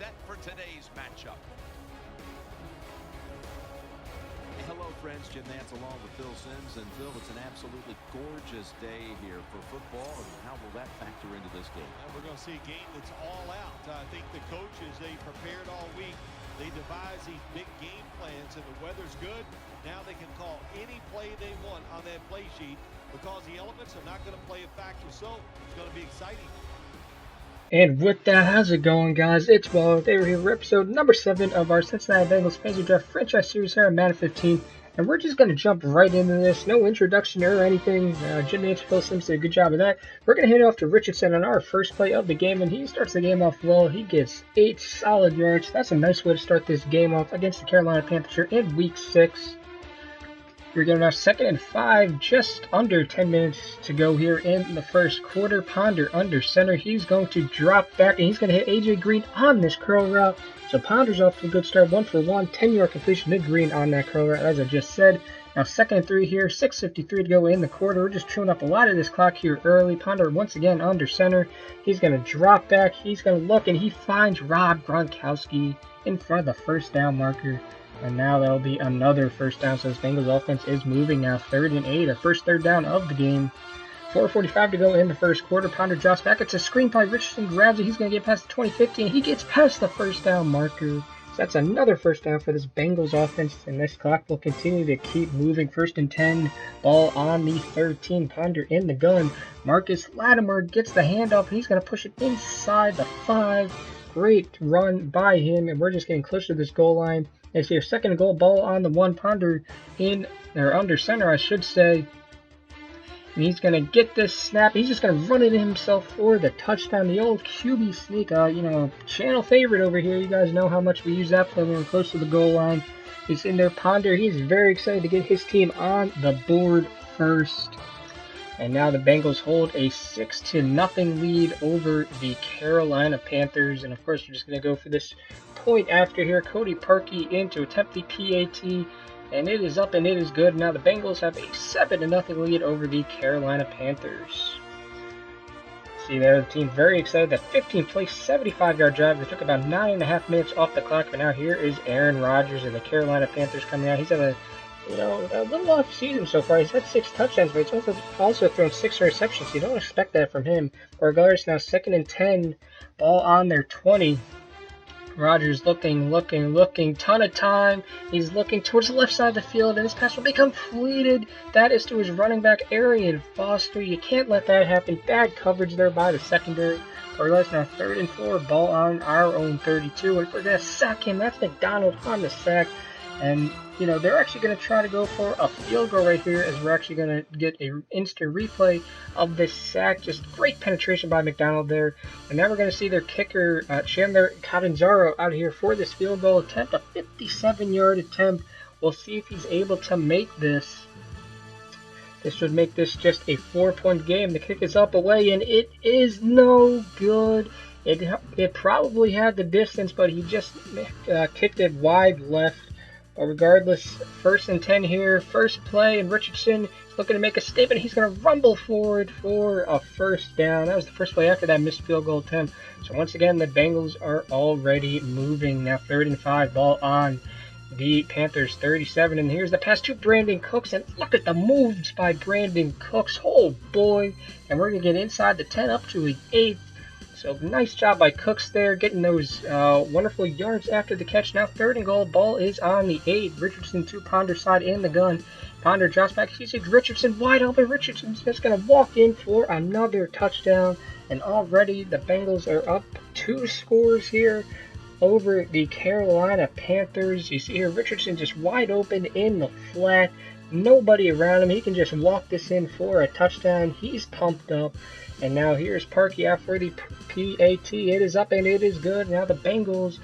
set for today's matchup. Hello, friends. Jim Nance along with Phil Simms. And Phil, it's an absolutely gorgeous day here for football. And how will that factor into this game? And we're going to see a game that's all out. I think the coaches, they prepared all week. They devised these big game plans, and the weather's good. Now they can call any play they want on that play sheet because the elements are not going to play a factor. So it's going to be exciting. And with that, how's it going, guys? It's Will. They were here for episode number 7 of our Cincinnati Bengals Fantasy Draft franchise series here on Madden 15. And we're just going to jump right into this. No introduction or anything. Jim Nance, Phil Simms did a good job of that. We're going to hand it off to Richardson on our first play of the game. And he starts the game off well. He gets 8 solid yards. That's a nice way to start this game off against the Carolina Panthers here in Week 6. We're getting our 2nd and 5, just under 10 minutes to go here in the first quarter. Ponder under center. He's going to drop back, and he's going to hit A.J. Green on this curl route. So Ponder's off to a good start, 1 for 1, 10-yard completion to Green on that curl route, as I just said. Now 2nd and 3 here, 6:53 to go in the quarter. We're just chewing up a lot of this clock here early. Ponder once again under center. He's going to drop back. He's going to look, and he finds Rob Gronkowski in front of the first down marker. And now that'll be another first down, so this Bengals offense is moving now. 3rd and 8, our first third down of the game. 4:45 to go in the first quarter. Ponder drops back. It's a screen play. Richardson grabs it. He's going to get past the 20-15. He gets past the first down marker. So that's another first down for this Bengals offense, and this clock will continue to keep moving. 1st and 10, ball on the 13. Ponder in the gun. Marcus Latimer gets the handoff. He's going to push it inside the 5. Great run by him, and we're just getting closer to this goal line. It's your 2nd and goal, ball on the 1. Ponder in, or under center, I should say. And he's going to get this snap. He's just going to run it himself for the touchdown. The old QB sneak, channel favorite over here. You guys know how much we use that play when we're close to the goal line. He's in there. Ponder, he's very excited to get his team on the board first. And now the Bengals hold a 6-0 lead over the Carolina Panthers. And of course, we're just going to go for this point after here. Cody Parkey in to attempt the PAT. And it is up and it is good. Now the Bengals have a 7-0 lead over the Carolina Panthers. See there, the team very excited. That 15-play, 75-yard drive. They took about 9.5 minutes off the clock. But now here is Aaron Rodgers and the Carolina Panthers coming out. He's had a little off season so far. He's had 6 touchdowns, but he's also thrown 6 interceptions. You don't expect that from him. Regardless, now 2nd and 10, ball on their 20. Rodgers looking, ton of time. He's looking towards the left side of the field, and this pass will be completed. That is to his running back, Arian Foster. You can't let that happen. Bad coverage there by the secondary. Regardless, now 3rd and 4, ball on our own 32. And we're going to sack him. That's McDonald on the sack. And, they're actually going to try to go for a field goal right here, as we're actually going to get an instant replay of this sack. Just great penetration by McDonald there. And now we're going to see their kicker, Chandler Catanzaro, out here for this field goal attempt, a 57-yard attempt. We'll see if he's able to make this. This would make this just a 4-point game. The kick is up away, and it is no good. It probably had the distance, but he just kicked it wide left. But regardless, 1st and 10 here, first play, and Richardson is looking to make a statement. He's going to rumble forward for a first down. That was the first play after that missed field goal attempt. So once again, the Bengals are already moving. Now 3rd and 5, ball on the Panthers 37. And here's the pass to Brandon Cooks. And look at the moves by Brandon Cooks. Oh boy. And we're going to get inside the 10 up to the 8. So nice job by Cooks there, getting those wonderful yards after the catch. Now 3rd and goal, ball is on the 8. Richardson to Ponder side in the gun. Ponder drops back. He sees Richardson wide open. Richardson's just going to walk in for another touchdown. And already the Bengals are up 2 scores here over the Carolina Panthers. You see here Richardson just wide open in the flat. Nobody around him. He can just walk this in for a touchdown. He's pumped up. And now here's Parkey out for the PAT. It is up and it is good. Now the Bengals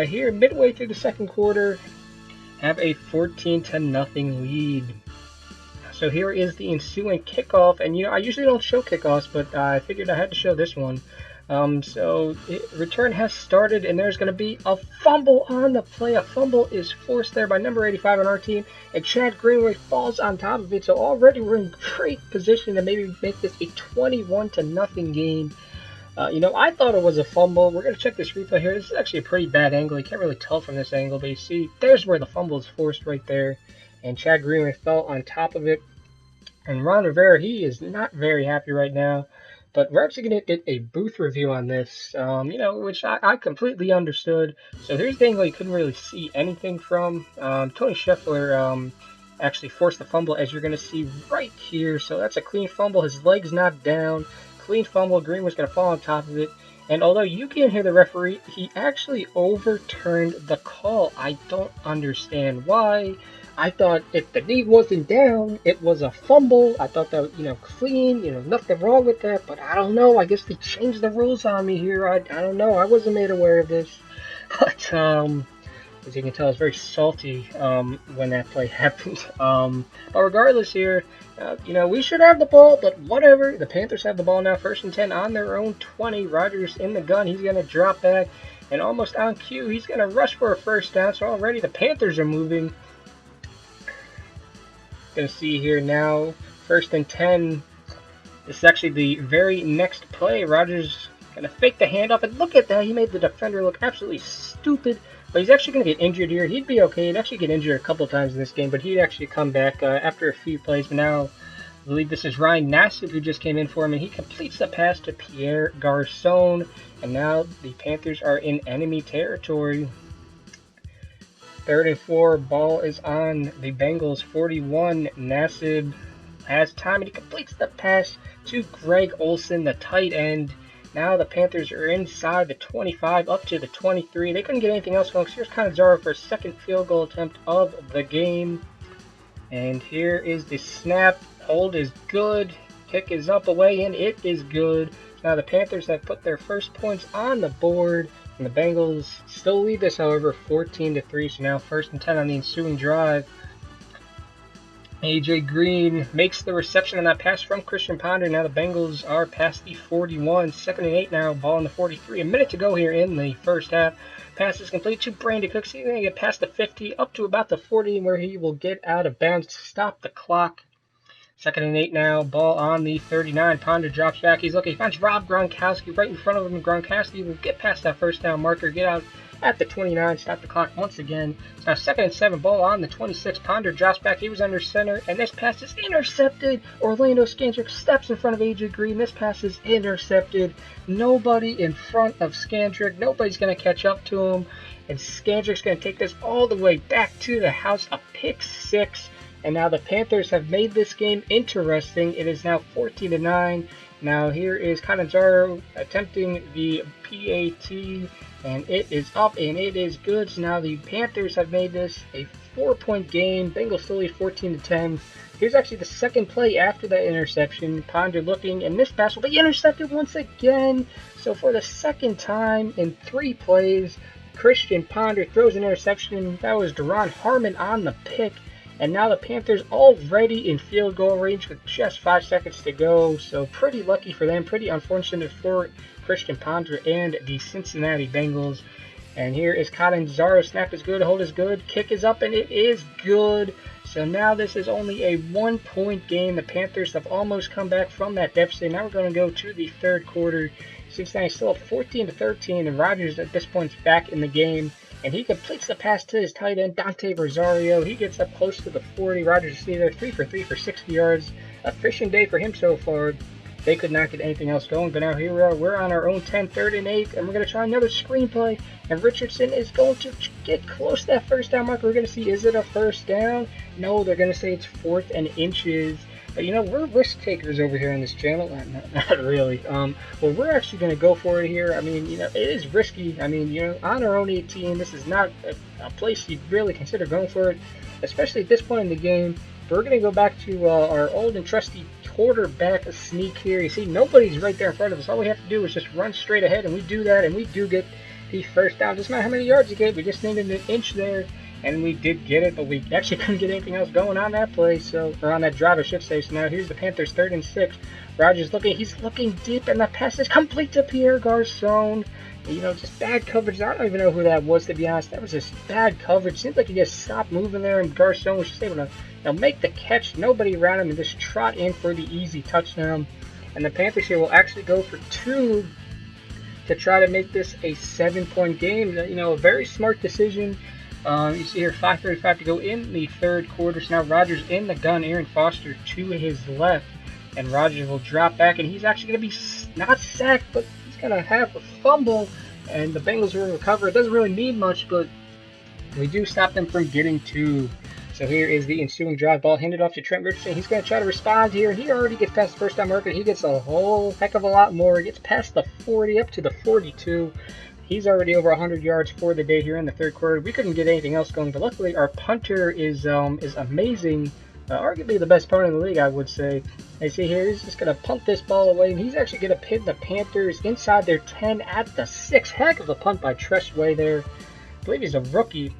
here midway through the second quarter have a 14-0 lead. So here is the ensuing kickoff. And I usually don't show kickoffs, but I figured I had to show this one. Return has started, and there's going to be a fumble on the play. A fumble is forced there by number 85 on our team, and Chad Greenway falls on top of it. So already we're in great position to maybe make this a 21-0 game. I thought it was a fumble. We're going to check this replay here. This is actually a pretty bad angle. You can't really tell from this angle, but you see, there's where the fumble is forced right there. And Chad Greenway fell on top of it. And Ron Rivera, he is not very happy right now. But we're actually going to get a booth review on this, which I completely understood. So here's the angle you couldn't really see anything from. Tony Scheffler actually forced the fumble, as you're going to see right here. So that's a clean fumble. His leg's not down. Clean fumble. Green was going to fall on top of it. And although you can't hear the referee, he actually overturned the call. I don't understand why. I thought if the knee wasn't down, it was a fumble. I thought that, clean, nothing wrong with that. But I don't know. I guess they changed the rules on me here. I don't know. I wasn't made aware of this. But, as you can tell, it's very salty when that play happened. But regardless here, we should have the ball, but whatever. The Panthers have the ball now, 1st and 10 on their own 20. Rodgers in the gun. He's going to drop back. And almost on cue, he's going to rush for a first down. So already the Panthers are moving. Going to see here now, 1st and 10. This is actually the very next play. Rodgers going to fake the handoff. And look at that. He made the defender look absolutely stupid. But he's actually going to get injured here. He'd be okay. He'd actually get injured a couple times in this game, but he'd actually come back after a few plays. But now, I believe this is Ryan Nassib who just came in for him, and he completes the pass to Pierre Garçon. And now the Panthers are in enemy territory. 3rd and 4, ball is on the Bengals 41. Nassib has time, and he completes the pass to Greg Olsen, the tight end. Now the Panthers are inside the 25 up to the 23. They couldn't get anything else going. Here's Cannizzaro for a second field goal attempt of the game. And here is the snap. Hold is good. Kick is up, away, and it is good. Now the Panthers have put their first points on the board. And the Bengals still lead this, however, 14-3. So now 1st and 10 on the ensuing drive. AJ Green makes the reception on that pass from Christian Ponder. Now the Bengals are past the 41. 2nd and 8 now, ball on the 43. A minute to go here in the first half. Pass is complete to Brandon Cooks. He's going to get past the 50 up to about the 40, where he will get out of bounds to stop the clock. 2nd and 8 now, ball on the 39. Ponder drops back. He's looking. He finds Rob Gronkowski right in front of him. Gronkowski will get past that first down marker, get out at the 29, stop the clock once again. It's now 2nd and 7, ball on the 26. Ponder drops back. He was under center, and this pass is intercepted. Orlando Scandrick steps in front of AJ Green. This pass is intercepted. Nobody in front of Scandrick. Nobody's going to catch up to him. And Scandrick's going to take this all the way back to the house. A pick 6. And now the Panthers have made this game interesting. It is now 14-9. Now here is Cannizzaro attempting the PAT, and it is up and it is good. So now the Panthers have made this a 4-point game. Bengals still lead 14-10. Here's actually the second play after that interception. Ponder looking, and this pass will be intercepted once again. So for the second time in 3 plays, Christian Ponder throws an interception. That was Deron Harmon on the pick. And now the Panthers already in field goal range with just 5 seconds to go. So pretty lucky for them. Pretty unfortunate for Christian Ponder and the Cincinnati Bengals. And here is Cannizzaro. Snap is good. Hold is good. Kick is up, and it is good. So now this is only a 1-point game. The Panthers have almost come back from that deficit. Now we're going to go to the 3rd quarter. Cincinnati still up 14-13. And Rodgers at this point is back in the game. And he completes the pass to his tight end, Dante Rosario. He gets up close to the 40. Rodgers is there, 3 for 3 for 60 yards. A fishing day for him so far. They could not get anything else going. But now here we are. We're on our own 10, 3rd and 8. And we're going to try another screenplay. And Richardson is going to get close to that first down marker. We're going to see, is it a first down? No, they're going to say it's 4th and inches. But, we're risk takers over here on this channel. Not really. Well, we're actually going to go for it here. I mean, it is risky. I mean, on our own 18, this is not a place you'd really consider going for it, especially at this point in the game. But we're going to go back to our old and trusty quarterback sneak here. You see, nobody's right there in front of us. All we have to do is just run straight ahead, and we do that, and we do get the first down. Doesn't matter how many yards you get. We just needed an inch there. And we did get it, but we actually couldn't get anything else going on that play, or on that drive, I should say. So now here's the Panthers 3rd and 6. Rodgers he's looking deep, and the pass is complete to Pierre Garçon. Just bad coverage. I don't even know who that was, to be honest. That was just bad coverage. Seems like he just stopped moving there, and Garçon was just able to make the catch. Nobody around him, and just trot in for the easy touchdown. And the Panthers here will actually go for 2 to try to make this a 7-point game. You know, a very smart decision. You see here 5:35 to go in the third quarter. So now Rodgers in the gun, Aaron Foster to his left, and Rodgers will drop back, and he's actually going to be not sacked, but he's going to have a fumble, and the Bengals will recover. It doesn't really mean much, but we do stop them from getting two. So here is the ensuing drive. Ball handed off to Trent Richardson. He's going to try to respond here. He already gets past the first down marker. He gets a whole heck of a lot more. He gets past the 40 up to the 42. He's already over 100 yards for the day here in the third quarter. We couldn't get anything else going, but luckily our punter is amazing. Arguably the best punter in the league, I would say. I see here he's just going to punt this ball away, and he's actually going to pin the Panthers inside their 10 at the 6. Heck of a punt by Tressway there. I believe he's a rookie.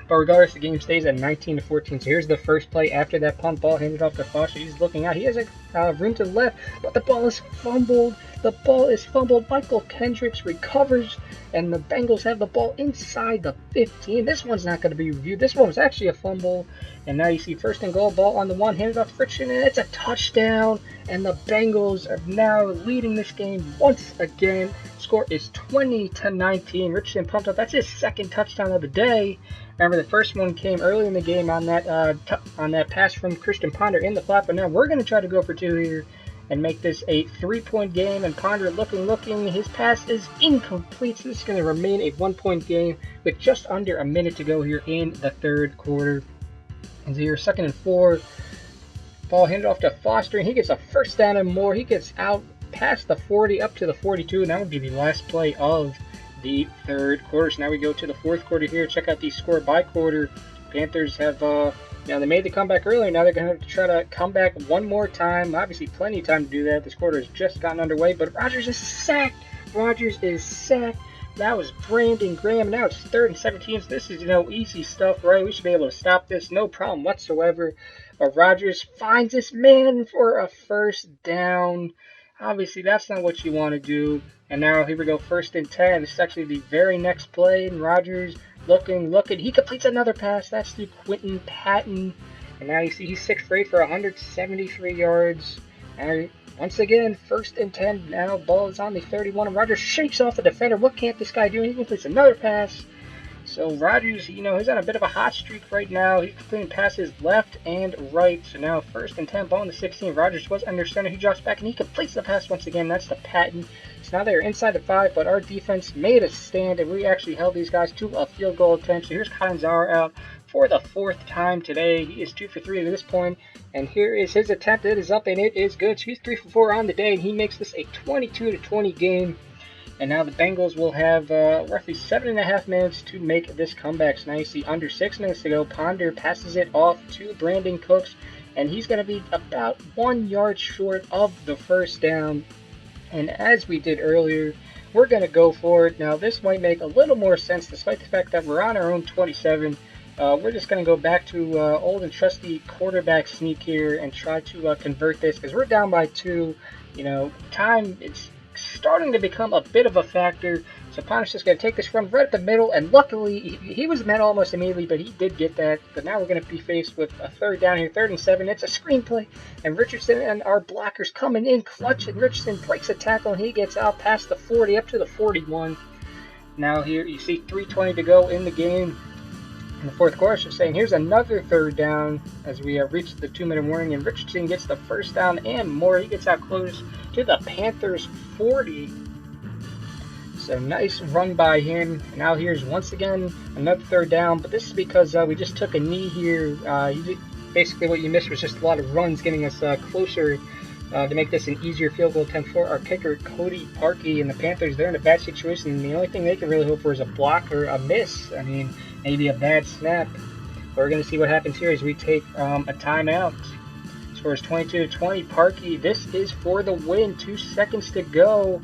But regardless, the game stays at 19-14. So here's the first play after that punt. Ball handed off to Foster. He's looking out. He has a room to the left, but the ball is fumbled. The ball is fumbled. Michael Kendricks recovers, and the Bengals have the ball inside the 15. This one's not going to be reviewed. This one was actually a fumble. And now you see first and goal. Ball on the one, handed off to Friction, and it's a touchdown. And the Bengals are now leading this game once again. Score is 20-19. Richardson pumped up. That's his second touchdown of the day. Remember, the first one came early in the game on that pass from Christian Ponder in the flat. But now we're going to try to go for two here and make this a 3-point game. And Ponder looking. His pass is incomplete. So this is going to remain a 1-point game with just under a minute to go here in the third quarter. And so here, 2nd and 4. Ball handed off to Foster, and he gets a first down and more. He gets out past the 40 up to the 42, and that would be the last play of the third quarter. So now we go to the fourth quarter here. Check out the score by quarter. Panthers have, they made the comeback earlier. Now they're going to have to try to come back one more time. Obviously, plenty of time to do that. This quarter has just gotten underway, but Rodgers is sacked. That was Brandon Graham. Now it's 3rd and 17. So this is, easy stuff, right? We should be able to stop this. No problem whatsoever. But Rodgers finds this man for a first down. Obviously, that's not what you want to do. And now here we go, 1st and 10. This is actually the very next play. And Rodgers looking. He completes another pass. That's to Quentin Patton. And now you see he's 6 for 8 for 173 yards. And once again, 1st and 10. Now ball is on the 31. And Rodgers shakes off the defender. What can't this guy do? He completes another pass. So Rodgers, he's on a bit of a hot streak right now. He's completing passes left and right. So now 1st and 10, ball on the 16. Rodgers was under center. He drops back and he completes the pass once again. That's to Patton. So now they're inside the 5, but our defense made a stand, and we actually held these guys to a field goal attempt. So here's Catanzaro out for the 4th time today. He is 2 for 3 at this point, and here is his attempt. It is up, and it is good. So he's 3 for 4 on the day, and he makes this a 22-20 game. And now the Bengals will have roughly 7.5 minutes to make this comeback. So now you see under 6 minutes to go. Ponder passes it off to Brandon Cooks, and he's going to be about 1 yard short of the first down. And as we did earlier, we're going to go for it. Now, this might make a little more sense despite the fact that we're on our own 27. We're just going to go back to old and trusty quarterback sneak here and try to convert this because we're down by 2. Time it's starting to become a bit of a factor. So Ponder's just going to take this run right up the middle, and luckily he was met almost immediately, but he did get that. But now we're going to be faced with a 3rd down here, 3rd and 7. It's a screenplay, and Richardson and our blockers coming in clutch, and Richardson breaks a tackle, and he gets out past the 40 up to the 41. Now here you see 3:20 to go in the game. In the fourth quarter, so saying here's another 3rd down as we have reached the 2-minute warning, and Richardson gets the first down and more. He gets out close to the Panthers 40. So nice run by him. And now here's once again another 3rd down, but this is because we just took a knee here. Basically what you missed was just a lot of runs getting us closer to make this an easier field goal attempt for our kicker, Cody Parkey. And the Panthers, they're in a bad situation, and the only thing they can really hope for is a block or a miss. I mean, maybe a bad snap. But we're going to see what happens here as we take a timeout. Score is 22-20. Parkey, this is for the win. 2 seconds to go.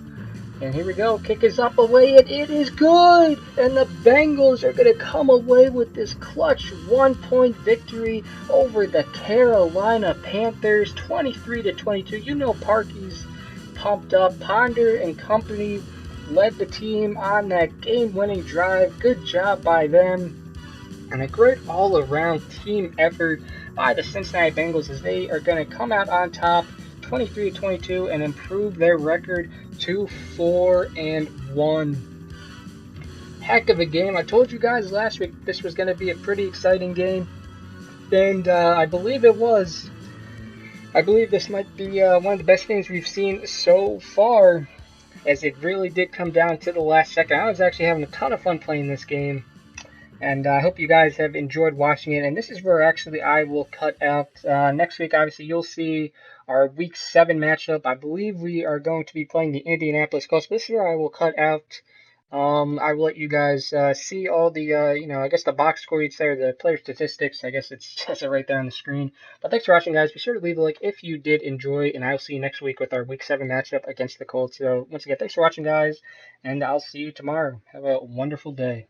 And here we go. Kick is up away, and it is good. And the Bengals are going to come away with this clutch 1-point victory over the Carolina Panthers, 23-22. Parkey's pumped up. Ponder and company led the team on that game-winning drive. Good job by them. And a great all-around team effort by the Cincinnati Bengals as they are going to come out on top 23-22 and improve their record to 4-1. Heck of a game. I told you guys last week this was going to be a pretty exciting game, and I believe it was. I believe this might be one of the best games we've seen so far, as it really did come down to the last second. I was actually having a ton of fun playing this game, and I hope you guys have enjoyed watching it. And this is where actually I will cut out. Next week, obviously, you'll see our Week 7 matchup. I believe we are going to be playing the Indianapolis Colts. This is where I will cut out. I will let you guys see all the, I guess the box score each there, the player statistics. I guess it says it right there on the screen. But thanks for watching, guys. Be sure to leave a like if you did enjoy, and I'll see you next week with our Week 7 matchup against the Colts. So, once again, thanks for watching, guys, and I'll see you tomorrow. Have a wonderful day.